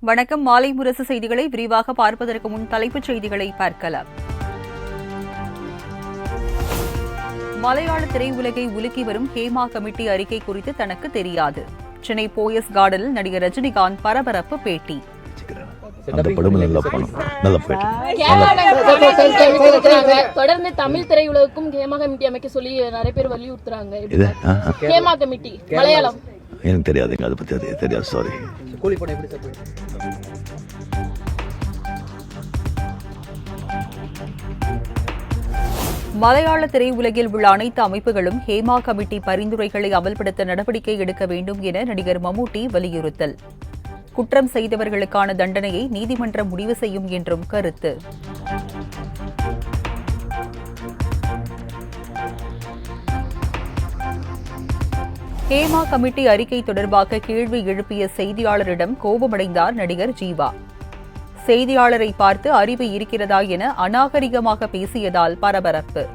வணக்கம். மாலை முரசு செய்திகளை விரிவாக பார்ப்பதற்கு முன் தலைப்புச் செய்திகளை பார்க்கலாம். மலையாள திரையுலகை உலுக்கி வரும் ஹேமா கமிட்டி அறிக்கை குறித்து தனக்கு தெரியாது. சென்னை போயஸ் கார்டனில் நடிகர் ரஜினிகாந்த் பரபரப்பு பேட்டி. தொடர்ந்து தமிழ் திரையுலகுக்கும் ஹேமா கமிட்டி அமைக்க சொல்லி நிறைய பேர் வலியுறுத்துறாங்க. ஹேமா கமிட்டி மலையாளம் எனக்கு தெரியாதுங்க, அதை பத்தி தெரியாது, சாரி. மலையாள திரையுலகில் உள்ள அனைத்து அமைப்புகளும் ஹேமா கமிட்டி பரிந்துரைகளை அமல்படுத்த நடவடிக்கை எடுக்க வேண்டும் என நடிகர் மம்முட்டி வலியுறுத்தல். குற்றம் செய்தவர்களுக்கான தண்டனையை நீதிமன்றம் முடிவு செய்யும் என்றும் கருத்து. ஹேமா கமிட்டி அறிக்கை தொடர்பாக கேள்வி எழுப்பிய செய்தியாளரிடம் கோபமடைந்தார் நடிகர் ஜீவா. செய்தியாளரை பார்த்து அறிவு இருக்கிறதா என அநாகரிகமாக பேசியதால் பரபரப்பு.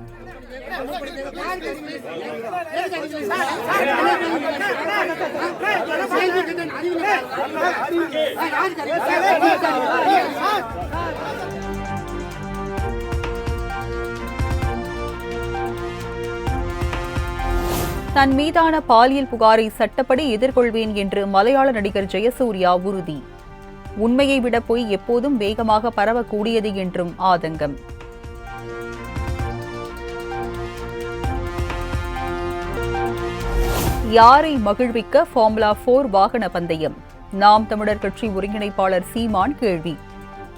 தன் மீதான பாலியல் புகாரை சட்டப்படி எதிர்கொள்வேன் என்று மலையாள நடிகர் ஜெயசூர்யா உறுதி. உண்மையை விட பொய் எப்போதும் வேகமாக பரவக்கூடியது என்றும் ஆதங்கம். யாரை மகிழ்விக்க ஃபார்முலா 4 வாகன பந்தயம்? நாம் தமிழர் கட்சி ஒருங்கிணைப்பாளர் சீமான் கேள்வி.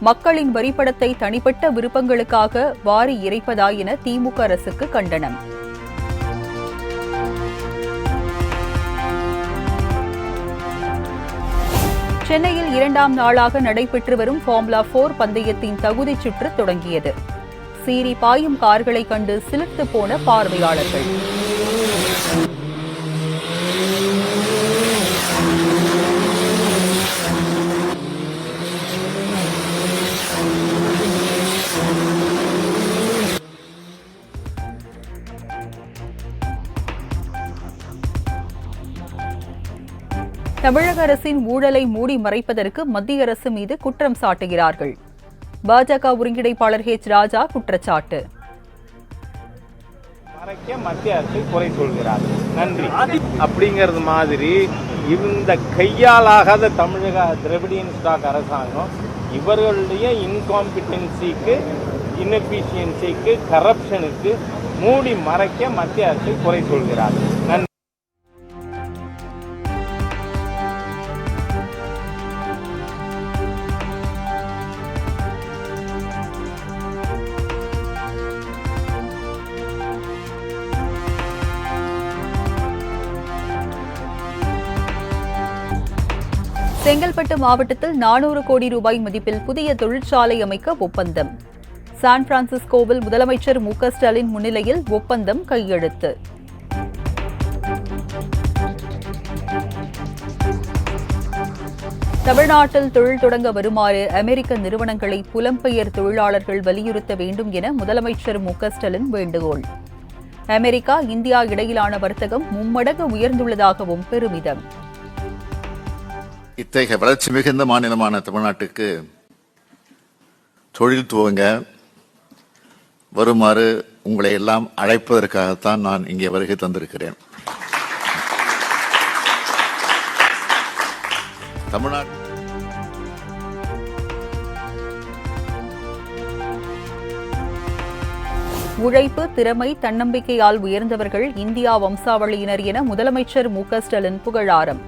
மக்களின் வரிப்படத்தை தனிப்பட்ட விருப்பங்களுக்காக வாரி இறைப்பதா என திமுக அரசுக்கு கண்டனம். சென்னையில் 2ஆம் நாளாக நடைபெற்று வரும் ஃபார்முலா 4 பந்தயத்தின் தகுதிச் சுற்று தொடங்கியது. சீறி பாயும் கார்களை கண்டு சிலிர்த்து போன பார்வையாளர்கள். தமிழக அரசின் ஊழலை மூடி மறைப்பதற்கு மத்திய அரசு மீது குற்றம் சாட்டுகிறார்கள். பாஜக ஒருங்கிணைப்பாளர் ராஜா குற்றச்சாட்டு. மத்திய அரசை குறை சொல்கிறார். நன்றி அப்படிங்கிறது மாதிரி இந்த கையாலாகாத தமிழக திராவிடியன் ஸ்டாக் அரசாங்கம் இவர்களுடைய இன்காம்பிட்டன்சிக்கு, இன்எஃபிஷியன்சிக்கு, கரப்ஷனுக்கு மூடி மறைக்க மத்திய அரசை குறை சொல்கிறார். நன்றி. செங்கல்பட்டு மாவட்டத்தில் 400 கோடி ரூபாய் மதிப்பில் புதிய தொழிற்சாலை அமைக்க ஒப்பந்தம். சான் பிரான்சிஸ்கோவில் முதலமைச்சர் மு.க.ஸ்டாலின் முன்னிலையில் ஒப்பந்தம் கையெழுத்து. தமிழ்நாட்டில் தொழில் தொடங்க வருமாறு அமெரிக்க நிறுவனங்களை புலம்பெயர் தொழிலாளர்கள் வலியுறுத்த வேண்டும் என முதலமைச்சர் மு.க.ஸ்டாலின் வேண்டுகோள். அமெரிக்கா இந்தியா இடையிலான வர்த்தகம் 3 மடங்கு உயர்ந்துள்ளதாகவும் பெருமிதம். இத்தகைய வளர்ச்சி மிகுந்த மாநிலமான தமிழ்நாட்டுக்கு தொழில் துவங்க வருமாறு உங்களை எல்லாம் அழைப்பதற்காகத்தான் நான் இங்கே வருகை தந்திருக்கிறேன். தமிழ்நாடு உழைப்பு, திறமை, தன்னம்பிக்கையால் உயர்ந்தவர்கள் இந்தியா வம்சாவளியினர் என முதலமைச்சர் மு.க.ஸ்டாலின் புகழாரம்.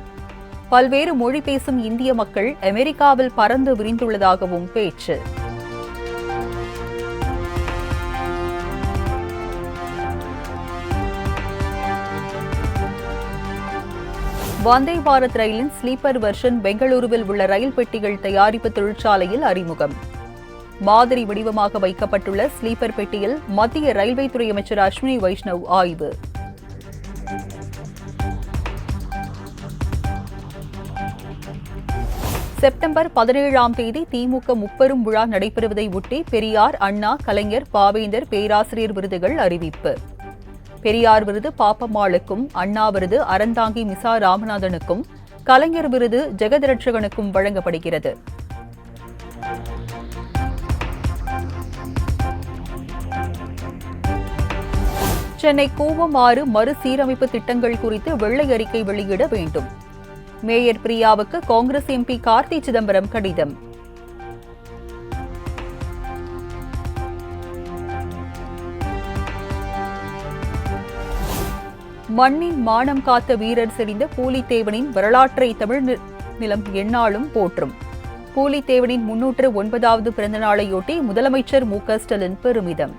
பல்வேறு மொழி பேசும் இந்திய மக்கள் அமெரிக்காவில் பறந்து விரிந்துள்ளதாகவும் பேச்சு. வந்தே பாரத் ரயிலின் ஸ்லீப்பர் வெர்ஷன் பெங்களூருவில் உள்ள ரயில் பெட்டிகள் தயாரிப்பு தொழிற்சாலையில் அறிமுகம். மாதிரி வடிவமாக வைக்கப்பட்டுள்ள ஸ்லீப்பர் பெட்டியில் மத்திய ரயில்வே துறை அமைச்சர் அஸ்வினி வைஷ்ணவ் ஆய்வு. செப்டம்பர் 17ஆம் தேதி திமுக முப்பெரும் விழா நடைபெறுவதை ஒட்டி பெரியார், அண்ணா, கலைஞர், பாவேந்தர், பேராசிரியர் விருதுகள் அறிவிப்பு. பெரியார் விருது பாப்பம்மாளுக்கும், அண்ணா விருது அறந்தாங்கி மிசா ராமநாதனுக்கும், கலைஞர் விருது ஜெகத்ரட்சகனுக்கும் வழங்கப்படுகிறது. சென்னை கூவம் ஆறு மறுசீரமைப்பு திட்டங்கள் குறித்து வெள்ளை அறிக்கை வெளியிட வேண்டும். மேயர் பிரியாவுக்கு காங்கிரஸ் எம்பி கார்த்தி சிதம்பரம் கடிதம். மண்ணின் மானம் காத்த வீரர் செறிந்த பூலித்தேவனின் வரலாற்றை தமிழ் நிலம் எந்நாளும் போற்றும். பூலித்தேவனின் 309வது பிறந்த நாளையொட்டி முதலமைச்சர் மு.க. ஸ்டாலின் பெருமிதம்.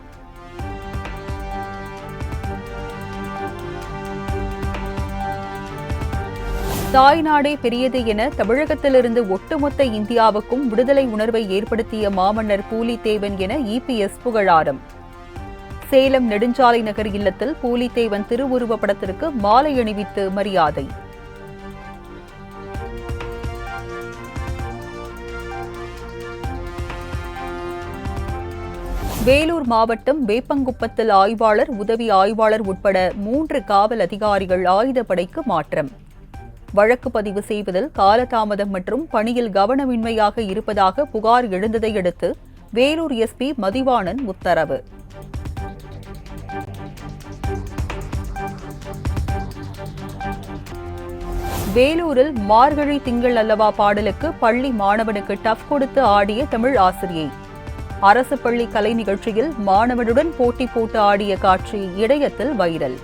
தாய்நாடே பெரியது என தமிழகத்திலிருந்து ஒட்டுமொத்த இந்தியாவுக்கும் விடுதலை உணர்வை ஏற்படுத்திய மாமன்னர் பூலித்தேவன் என இபிஎஸ் புகழாரம். சேலம் நெடுஞ்சாலை நகர் இல்லத்தில் பூலித்தேவன் திருவுருவப் படத்திற்கு மாலை அணிவித்து மரியாதை. வேலூர் மாவட்டம் வேப்பங்குப்பத்தில் ஆய்வாளர், உதவி ஆய்வாளர் உட்பட 3 காவல் அதிகாரிகள் ஆயுதப்படைக்கு மாற்றம். வழக்கு பதிவு செய்வதில் காலதாமதம் மற்றும் பணியில் கவனமின்மையாக இருப்பதாக புகார் எழுந்ததை அடுத்து வேலூர் எஸ்பி மதிவாணன் உத்தரவு. வேலூரில் மார்கழி திங்கள் அல்லவா பாடலுக்கு பள்ளி மாணவனுக்கு டஃப் கொடுத்து ஆடிய தமிழ் ஆசிரியை. அரசு பள்ளி கலை நிகழ்ச்சியில் மாணவனுடன் போட்டி போட்டு ஆடிய காட்சி இணையத்தில் வைரல்.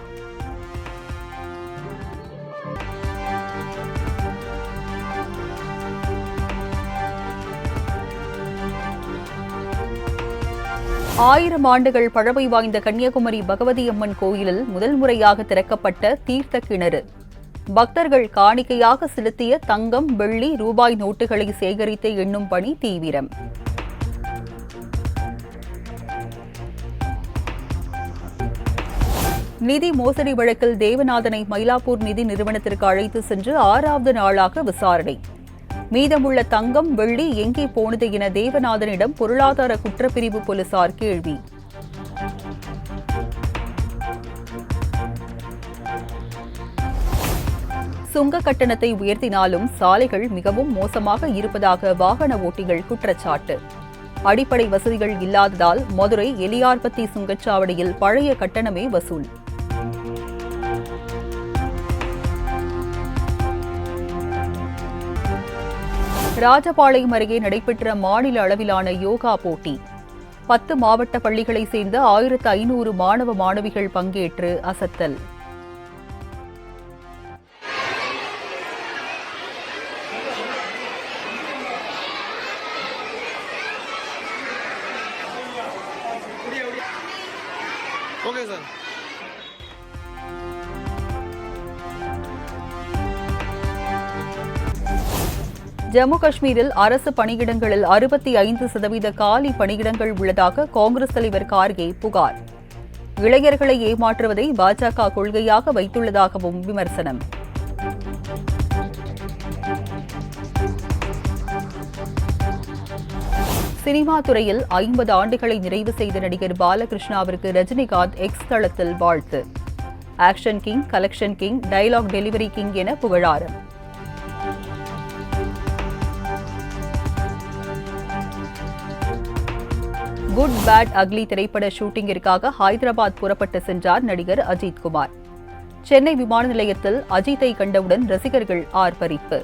ஆயிரம் ஆண்டுகள் பழமை வாய்ந்த கன்னியாகுமரி பகவதி அம்மன் கோயிலில் முதல் முறையாக திறக்கப்பட்ட தீர்த்த கிணறு. பக்தர்கள் காணிக்கையாக செலுத்திய தங்கம், வெள்ளி, ரூபாய் நோட்டுகளை சேகரித்து எண்ணும் பணி தீவிரம். நிதி மோசடி வழக்கில் தேவநாதனை மயிலாப்பூர் நிதி நிறுவனத்திற்கு அழைத்து சென்று 6வது நாளாக விசாரணை. மீதமுள்ள தங்கம், வெள்ளி எங்கே போனது என தேவநாதனிடம் பொருளாதார குற்றப்பிரிவு போலீசார் கேள்வி. சுங்க கட்டணத்தை உயர்த்தினாலும் சாலைகள் மிகவும் மோசமாக இருப்பதாக வாகன ஓட்டிகள் குற்றச்சாட்டு. அடிப்படை வசதிகள் இல்லாததால் மதுரை எலியார்பத்தி சுங்கச்சாவடியில் பழைய கட்டணமே வசூல். ராஜபாளையம் அருகே நடைபெற்ற மாநில அளவிலான யோகா போட்டி. 10 மாவட்ட பள்ளிகளைச் சேர்ந்த 1500 மாணவ மாணவிகள் பங்கேற்று அசத்தல். ஜம்மு காஷ்மீரில் அரசு பணியிடங்களில் 65% காலி பணியிடங்கள் உள்ளதாக காங்கிரஸ் தலைவர் கார்கே புகார். இளைஞர்களை ஏமாற்றுவதை பாஜக கொள்கையாக வைத்துள்ளதாகவும் விமர்சனம். சினிமா துறையில் 50 ஆண்டுகளை நிறைவு செய்த நடிகர் பாலகிருஷ்ணாவிற்கு ரஜினிகாந்த் எக்ஸ் தளத்தில் வாழ்த்து. Action king, collection king, dialogue delivery king என புகழாரம். குட் பேட் அக்லி திரைப்பட ஷூட்டிங்கிற்காக ஹைதராபாத் புறப்பட்டு சென்றார் நடிகர் அஜித் குமார். சென்னை விமான நிலையத்தில் அஜித்தை கண்டவுடன் ரசிகர்கள் ஆர்ப்பரிப்பு.